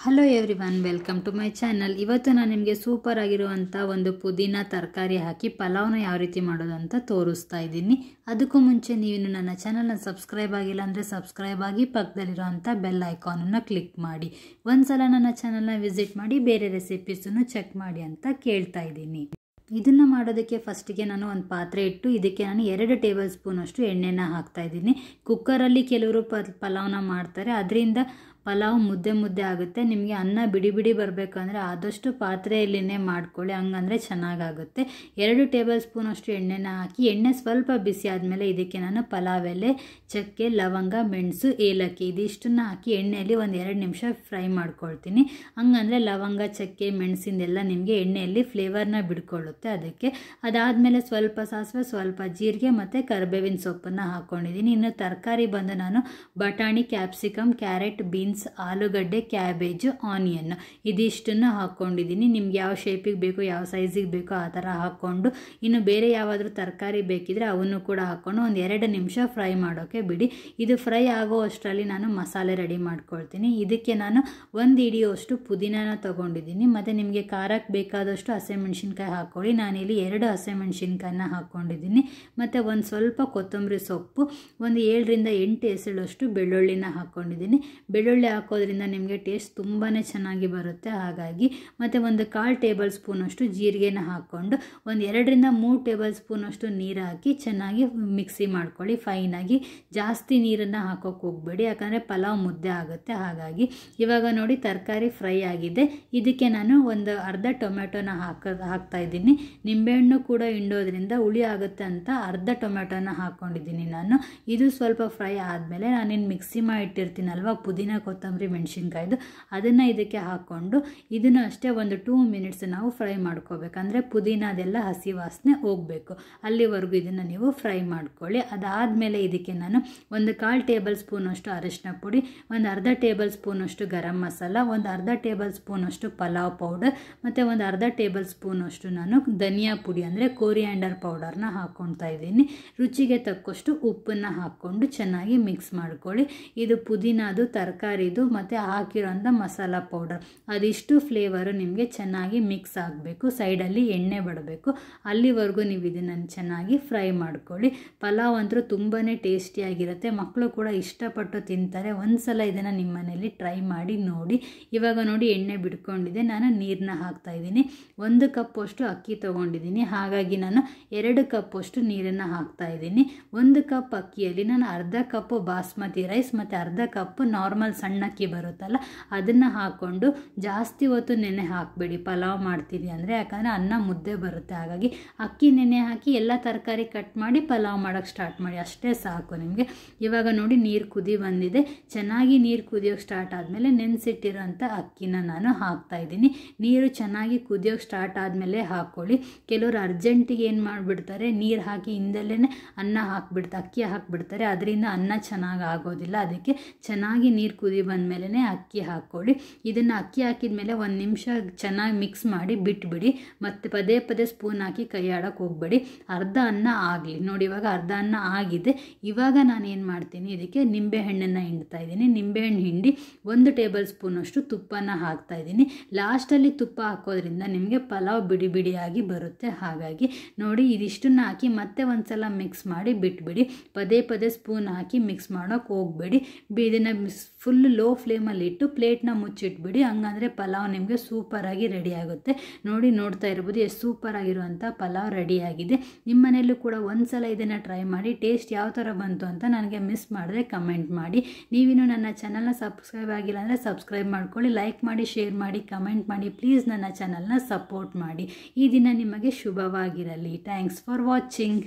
Hello everyone, welcome to my channel. ಇವತ್ತು ನಾನು ನಿಮಗೆ ಸೂಪರ್ ಆಗಿರುವಂಥ ಒಂದು ಪುದೀನ ತರಕಾರಿ ಹಾಕಿ ಪಲಾವ್ನ ಯಾವ ರೀತಿ ಮಾಡೋದು ಅಂತ ತೋರಿಸ್ತಾ ಇದ್ದೀನಿ. ಅದಕ್ಕೂ ಮುಂಚೆ ನೀವು ನನ್ನ ಚಾನಲ್ನ ಸಬ್ಸ್ಕ್ರೈಬ್ ಆಗಿಲ್ಲ ಅಂದರೆ ಸಬ್ಸ್ಕ್ರೈಬ್ ಆಗಿ ಪಕ್ಕದಲ್ಲಿರೋವಂಥ ಬೆಲ್ ಐಕಾನನ್ನು ಕ್ಲಿಕ್ ಮಾಡಿ. ಒಂದ್ಸಲ ನನ್ನ ಚಾನಲ್ನ ವಿಸಿಟ್ ಮಾಡಿ ಬೇರೆ ರೆಸಿಪೀಸನ್ನು ಚೆಕ್ ಮಾಡಿ ಅಂತ ಕೇಳ್ತಾ ಇದ್ದೀನಿ. ಇದನ್ನು ಮಾಡೋದಕ್ಕೆ ಫಸ್ಟಿಗೆ ನಾನು ಒಂದು ಪಾತ್ರೆ ಇಟ್ಟು ಇದಕ್ಕೆ ನಾನು 2 ಟೇಬಲ್ ಸ್ಪೂನ್ ಅಷ್ಟು ಎಣ್ಣೆನ ಹಾಕ್ತಾ ಇದ್ದೀನಿ. ಕುಕ್ಕರಲ್ಲಿ ಕೆಲವರು ಪಲಾವ್ನ ಮಾಡ್ತಾರೆ, ಅದರಿಂದ ಪಲಾವ್ ಮುದ್ದೆ ಆಗುತ್ತೆ. ನಿಮಗೆ ಅನ್ನ ಬಿಡಿ ಬಿಡಿ ಬರಬೇಕಂದ್ರೆ ಆದಷ್ಟು ಪಾತ್ರೆಯಲ್ಲಿನೇ ಮಾಡ್ಕೊಳ್ಳಿ, ಹಂಗಂದರೆ ಚೆನ್ನಾಗಾಗುತ್ತೆ. 2 ಟೇಬಲ್ ಸ್ಪೂನ್ ಅಷ್ಟು ಎಣ್ಣೆನ ಹಾಕಿ ಎಣ್ಣೆ ಸ್ವಲ್ಪ ಬಿಸಿ ಆದಮೇಲೆ ಇದಕ್ಕೆ ನಾನು ಪಲಾವ್ ಎಲೆ, ಚಕ್ಕೆ, ಲವಂಗ, ಮೆಣಸು, ಏಲಕ್ಕಿ ಇದಿಷ್ಟನ್ನು ಹಾಕಿ ಎಣ್ಣೆಯಲ್ಲಿ ಒಂದು 2 ನಿಮಿಷ ಫ್ರೈ ಮಾಡ್ಕೊಳ್ತೀನಿ. ಹಂಗಂದರೆ ಲವಂಗ, ಚಕ್ಕೆ, ಮೆಣಸಿಂದೆಲ್ಲ ನಿಮಗೆ ಎಣ್ಣೆಯಲ್ಲಿ ಫ್ಲೇವರ್ನ ಬಿಡ್ಕೊಳ್ಳುತ್ತೆ. ಅದಕ್ಕೆ ಅದಾದಮೇಲೆ ಸ್ವಲ್ಪ ಸಾಸಿವೆ, ಸ್ವಲ್ಪ ಜೀರಿಗೆ ಮತ್ತು ಕರಿಬೇವಿನ ಸೊಪ್ಪನ್ನು ಹಾಕ್ಕೊಂಡಿದ್ದೀನಿ. ಇನ್ನು ತರಕಾರಿ ಬಂದು ನಾನು ಬಟಾಣಿ, ಕ್ಯಾಪ್ಸಿಕಮ್, ಕ್ಯಾರೆಟ್, ಬೀನ್ಸ್, ಆಲೂಗಡ್ಡೆ, ಕ್ಯಾಬೇಜು, ಆನಿಯನ್ ಇದಿಷ್ಟನ್ನು ಹಾಕ್ಕೊಂಡಿದ್ದೀನಿ. ನಿಮ್ಗೆ ಯಾವ ಶೇಪಿಗೆ ಬೇಕು, ಯಾವ ಸೈಜಿಗೆ ಬೇಕೋ ಆ ಥರ ಹಾಕ್ಕೊಂಡು ಇನ್ನು ಬೇರೆ ಯಾವುದಾದ್ರೂ ತರಕಾರಿ ಬೇಕಿದ್ರೆ ಅವನ್ನು ಕೂಡ ಹಾಕ್ಕೊಂಡು ಒಂದು 2 ನಿಮಿಷ ಫ್ರೈ ಮಾಡೋಕ್ಕೆ ಬಿಡಿ. ಇದು ಫ್ರೈ ಆಗೋ ಅಷ್ಟರಲ್ಲಿ ನಾನು ಮಸಾಲೆ ರೆಡಿ ಮಾಡ್ಕೊಳ್ತೀನಿ. ಇದಕ್ಕೆ ನಾನು 1 ಹಿಡಿಯೋಷ್ಟು ಪುದೀನಾನ ತೊಗೊಂಡಿದ್ದೀನಿ. ಮತ್ತು ನಿಮಗೆ ಖಾರಕ್ಕೆ ಬೇಕಾದಷ್ಟು ಹಸಿಮೆಣ್ಸಿನ್ಕಾಯಿ ಹಾಕ್ಕೊಳ್ಳಿ. ನಾನಿಲ್ಲಿ 2 ಹಸಿಮೆಣ್ಸಿನ್ಕಾಯಿನ ಹಾಕ್ಕೊಂಡಿದ್ದೀನಿ. ಮತ್ತು ಒಂದು ಸ್ವಲ್ಪ ಕೊತ್ತಂಬರಿ ಸೊಪ್ಪು, ಒಂದು 7 ರಿಂದ 8 ಎಸಳಷ್ಟು ಬೆಳ್ಳುಳ್ಳಿನ ಹಾಕ್ಕೊಂಡಿದ್ದೀನಿ. ಬೆಳ್ಳುಳ್ಳಿ ಹಾಕೋದ್ರಿಂದ ನಿಮಗೆ ಟೇಸ್ಟ್ ತುಂಬಾ ಚೆನ್ನಾಗಿ ಬರುತ್ತೆ. ಹಾಗಾಗಿ ಮತ್ತು ಒಂದು 1/4 ಟೇಬಲ್ ಸ್ಪೂನ್ ಅಷ್ಟು ಜೀರಿಗೆನ ಹಾಕ್ಕೊಂಡು ಒಂದು 2 ರಿಂದ 3 ಟೇಬಲ್ ಸ್ಪೂನ್ ಅಷ್ಟು ನೀರು ಹಾಕಿ ಚೆನ್ನಾಗಿ ಮಿಕ್ಸಿ ಮಾಡ್ಕೊಳ್ಳಿ ಫೈನಾಗಿ. ಜಾಸ್ತಿ ನೀರನ್ನು ಹಾಕೋಕೆ ಹೋಗಬೇಡಿ, ಯಾಕಂದರೆ ಪಲಾವ್ ಮುದ್ದೆ ಆಗುತ್ತೆ. ಹಾಗಾಗಿ ಇವಾಗ ನೋಡಿ ತರಕಾರಿ ಫ್ರೈ ಆಗಿದೆ. ಇದಕ್ಕೆ ನಾನು ಒಂದು ಅರ್ಧ ಟೊಮೆಟೊನ ಹಾಕ್ತಾ ಇದ್ದೀನಿ. ನಿಂಬೆಹಣ್ಣು ಕೂಡ ಹಿಂಡೋದ್ರಿಂದ ಹುಳಿ ಆಗುತ್ತೆ ಅಂತ ಅರ್ಧ ಟೊಮೆಟೊನ ಹಾಕ್ಕೊಂಡಿದ್ದೀನಿ ನಾನು. ಇದು ಸ್ವಲ್ಪ ಫ್ರೈ ಆದಮೇಲೆ ನಾನೇನು ಮಿಕ್ಸಿ ಮಾಡಿ ಇಟ್ಟಿರ್ತೀನಲ್ವ ಪುದೀನ, ಕೊತ್ತಂಬರಿ, ಮೆಣಸಿನ್ಕಾಯ್ದು, ಅದನ್ನು ಇದಕ್ಕೆ ಹಾಕ್ಕೊಂಡು ಇದನ್ನು ಅಷ್ಟೇ ಒಂದು 2 ಮಿನಿಟ್ಸ್ ನಾವು ಫ್ರೈ ಮಾಡ್ಕೋಬೇಕಂದ್ರೆ ಪುದೀನ ಅದೆಲ್ಲ ಹಸಿ ವಾಸನೆ ಹೋಗಬೇಕು. ಅಲ್ಲಿವರೆಗೂ ಇದನ್ನು ನೀವು ಫ್ರೈ ಮಾಡ್ಕೊಳ್ಳಿ. ಅದಾದಮೇಲೆ ಇದಕ್ಕೆ ನಾನು ಒಂದು 1/4 ಟೇಬಲ್ ಸ್ಪೂನ್ ಅಷ್ಟು ಅರಿಶಿನ ಪುಡಿ, ಒಂದು ಅರ್ಧ ಟೇಬಲ್ ಸ್ಪೂನ್ ಅಷ್ಟು ಗರಂ ಮಸಾಲ, ಒಂದು ಅರ್ಧ ಟೇಬಲ್ ಸ್ಪೂನ್ ಅಷ್ಟು ಪಲಾವ್ ಪೌಡರ್ ಮತ್ತು ಒಂದು ಅರ್ಧ ಟೇಬಲ್ ಸ್ಪೂನ್ ಅಷ್ಟು ನಾನು ಧನಿಯಾ ಪುಡಿ ಅಂದರೆ ಕೋರಿಯಾಂಡರ್ ಪೌಡರ್ನ ಹಾಕ್ಕೊಳ್ತಾ ಇದ್ದೀನಿ. ರುಚಿಗೆ ತಕ್ಕಷ್ಟು ಉಪ್ಪನ್ನು ಹಾಕ್ಕೊಂಡು ಚೆನ್ನಾಗಿ ಮಿಕ್ಸ್ ಮಾಡ್ಕೊಳ್ಳಿ. ಇದು ಪುದೀನದು, ತರಕಾರಿದು ಮತ್ತು ಹಾಕಿರೋಂಥ ಮಸಾಲ ಪೌಡರ್ ಅದಿಷ್ಟು ಫ್ಲೇವರು ನಿಮಗೆ ಚೆನ್ನಾಗಿ ಮಿಕ್ಸ್ ಆಗಬೇಕು. ಸೈಡಲ್ಲಿ ಎಣ್ಣೆ ಬಿಡಬೇಕು. ಅಲ್ಲಿವರೆಗೂ ನೀವು ಇದನ್ನು ಚೆನ್ನಾಗಿ ಫ್ರೈ ಮಾಡ್ಕೊಳ್ಳಿ. ಪಲಾವ್ ಅಂತೂ ತುಂಬಾ ಟೇಸ್ಟಿಯಾಗಿರುತ್ತೆ, ಮಕ್ಕಳು ಕೂಡ ಇಷ್ಟಪಟ್ಟು ತಿಂತಾರೆ. ಒಂದ್ಸಲ ಇದನ್ನು ನಿಮ್ಮ ಮನೇಲಿ ಟ್ರೈ ಮಾಡಿ ನೋಡಿ. ಇವಾಗ ನೋಡಿ ಎಣ್ಣೆ ಬಿಡ್ಕೊಂಡಿದೆ. ನಾನು ನೀರನ್ನ ಹಾಕ್ತಾ ಇದ್ದೀನಿ. 1 ಕಪ್ ಅಷ್ಟು ಅಕ್ಕಿ ತೊಗೊಂಡಿದ್ದೀನಿ, ಹಾಗಾಗಿ ನಾನು 2 ಕಪ್ ಅಷ್ಟು ನೀರನ್ನು ಹಾಕ್ತಾ ಇದ್ದೀನಿ. 1 ಕಪ್ ಅಕ್ಕಿಯಲ್ಲಿ ನಾನು ಅರ್ಧ ಕಪ್ ಬಾಸ್ಮತಿ ರೈಸ್ ಮತ್ತು ಅರ್ಧ ಕಪ್ ನಾರ್ಮಲ್ ಸಣ್ಣ ಅಕ್ಕಿ ಬರುತ್ತಲ್ಲ ಅದನ್ನು ಹಾಕ್ಕೊಂಡು ಜಾಸ್ತಿ ಹೊತ್ತು ನೆನೆ ಹಾಕಬೇಡಿ ಪಲಾವ್ ಮಾಡ್ತೀವಿ ಅಂದರೆ, ಯಾಕಂದರೆ ಅನ್ನ ಮುದ್ದೆ ಬರುತ್ತೆ. ಹಾಗಾಗಿ ಅಕ್ಕಿ ನೆನೆ ಹಾಕಿ ಎಲ್ಲ ತರಕಾರಿ ಕಟ್ ಮಾಡಿ ಪಲಾವ್ ಮಾಡೋಕ್ಕೆ ಸ್ಟಾರ್ಟ್ ಮಾಡಿ, ಅಷ್ಟೇ ಸಾಕು ನಿಮಗೆ. ಇವಾಗ ನೋಡಿ ನೀರು ಕುದಿ ಬಂದಿದೆ. ಚೆನ್ನಾಗಿ ನೀರು ಕುದಿಯೋಕ್ಕೆ ಸ್ಟಾರ್ಟ್ ಆದಮೇಲೆ ನೆನೆಸಿಟ್ಟಿರೋಂಥ ಅಕ್ಕಿನ ನಾನು ಹಾಕ್ತಾ ಇದ್ದೀನಿ. ನೀರು ಚೆನ್ನಾಗಿ ಕುದಿಯೋಕ್ಕೆ ಸ್ಟಾರ್ಟ್ ಆದಮೇಲೆ ಹಾಕ್ಕೊಳ್ಳಿ. ಕೆಲವರು ಅರ್ಜೆಂಟಿಗೆ ಏನು ಮಾಡಿಬಿಡ್ತಾರೆ, ನೀರು ಹಾಕಿ ಹಿಂದಲ್ಲೇ ಅನ್ನ ಅಕ್ಕಿ ಹಾಕಿಬಿಡ್ತಾರೆ. ಅದರಿಂದ ಅನ್ನ ಚೆನ್ನಾಗಿ ಆಗೋದಿಲ್ಲ. ಅದಕ್ಕೆ ಚೆನ್ನಾಗಿ ನೀರು ಕುದಿ ಬಂದಮೇಲೆ ಅಕ್ಕಿ ಹಾಕ್ಕೊಳ್ಳಿ. ಇದನ್ನು ಅಕ್ಕಿ ಹಾಕಿದ ಮೇಲೆ 1 ನಿಮಿಷ ಚೆನ್ನಾಗಿ ಮಿಕ್ಸ್ ಮಾಡಿ ಬಿಟ್ಬಿಡಿ. ಮತ್ತು ಪದೇ ಪದೇ ಸ್ಪೂನ್ ಹಾಕಿ ಕೈ ಆಡೋಕ್ಕೆ ಹೋಗಬೇಡಿ. ಅರ್ಧ ಅನ್ನ ಆಗಲಿ. ನೋಡಿ ಇವಾಗ ಅರ್ಧ ಅನ್ನ ಆಗಿದೆ. ಇವಾಗ ನಾನು ಏನು ಮಾಡ್ತೀನಿ, ಇದಕ್ಕೆ ನಿಂಬೆಹಣ್ಣನ್ನು ಹಿಂಡ್ತಾ ಇದ್ದೀನಿ. ನಿಂಬೆಹಣ್ಣು ಹಿಂಡಿ 1 ಟೇಬಲ್ ಸ್ಪೂನ್ ಅಷ್ಟು ತುಪ್ಪನ ಹಾಕ್ತಾ ಇದ್ದೀನಿ. ಲಾಸ್ಟಲ್ಲಿ ತುಪ್ಪ ಹಾಕೋದ್ರಿಂದ ನಿಮಗೆ ಪಲಾವ್ ಬಿಡಿ ಬಿಡಿಯಾಗಿ ಬರುತ್ತೆ. ಹಾಗಾಗಿ ನೋಡಿ ಇದಿಷ್ಟನ್ನು ಹಾಕಿ ಮತ್ತೆ ಒಂದು ಸಲ ಮಿಕ್ಸ್ ಮಾಡಿ ಬಿಟ್ಬಿಡಿ. ಪದೇ ಪದೇ ಸ್ಪೂನ್ ಹಾಕಿ ಮಿಕ್ಸ್ ಮಾಡೋಕ್ಕೆ ಹೋಗಬೇಡಿ. ಇದನ್ನು ಫುಲ್ ಲೋ ಫ್ಲೇಮಲ್ಲಿ ಇಟ್ಟು ಪ್ಲೇಟ್ನ ಮುಚ್ಚಿಟ್ಬಿಡಿ. ಹಂಗಂದರೆ ಪಲಾವ್ ನಿಮಗೆ ಸೂಪರಾಗಿ ರೆಡಿ ಆಗುತ್ತೆ. ನೋಡ್ತಾ ಇರ್ಬೋದು ಎಷ್ಟು ಸೂಪರ್ ಆಗಿರುವಂಥ ಪಲಾವ್ ರೆಡಿಯಾಗಿದೆ. ನಿಮ್ಮ ಮನೆಯಲ್ಲೂ ಕೂಡ ಒಂದ್ಸಲ ಇದನ್ನು ಟ್ರೈ ಮಾಡಿ. ಟೇಸ್ಟ್ ಯಾವ ಥರ ಬಂತು ಅಂತ ನನಗೆ ಮಿಸ್ ಮಾಡಿದ್ರೆ ಕಮೆಂಟ್ ಮಾಡಿ. ನೀವಿನ್ನೂ ನನ್ನ ಚಾನಲ್ನ ಸಬ್ಸ್ಕ್ರೈಬ್ ಆಗಿಲ್ಲ ಅಂದರೆ ಸಬ್ಸ್ಕ್ರೈಬ್ ಮಾಡ್ಕೊಳ್ಳಿ. ಲೈಕ್ ಮಾಡಿ, ಶೇರ್ ಮಾಡಿ, ಕಮೆಂಟ್ ಮಾಡಿ. ಪ್ಲೀಸ್ ನನ್ನ ಚಾನಲ್ನ ಸಪೋರ್ಟ್ ಮಾಡಿ. ಈ ದಿನ ನಿಮಗೆ ಶುಭವಾಗಿರಲಿ. Thanks for watching.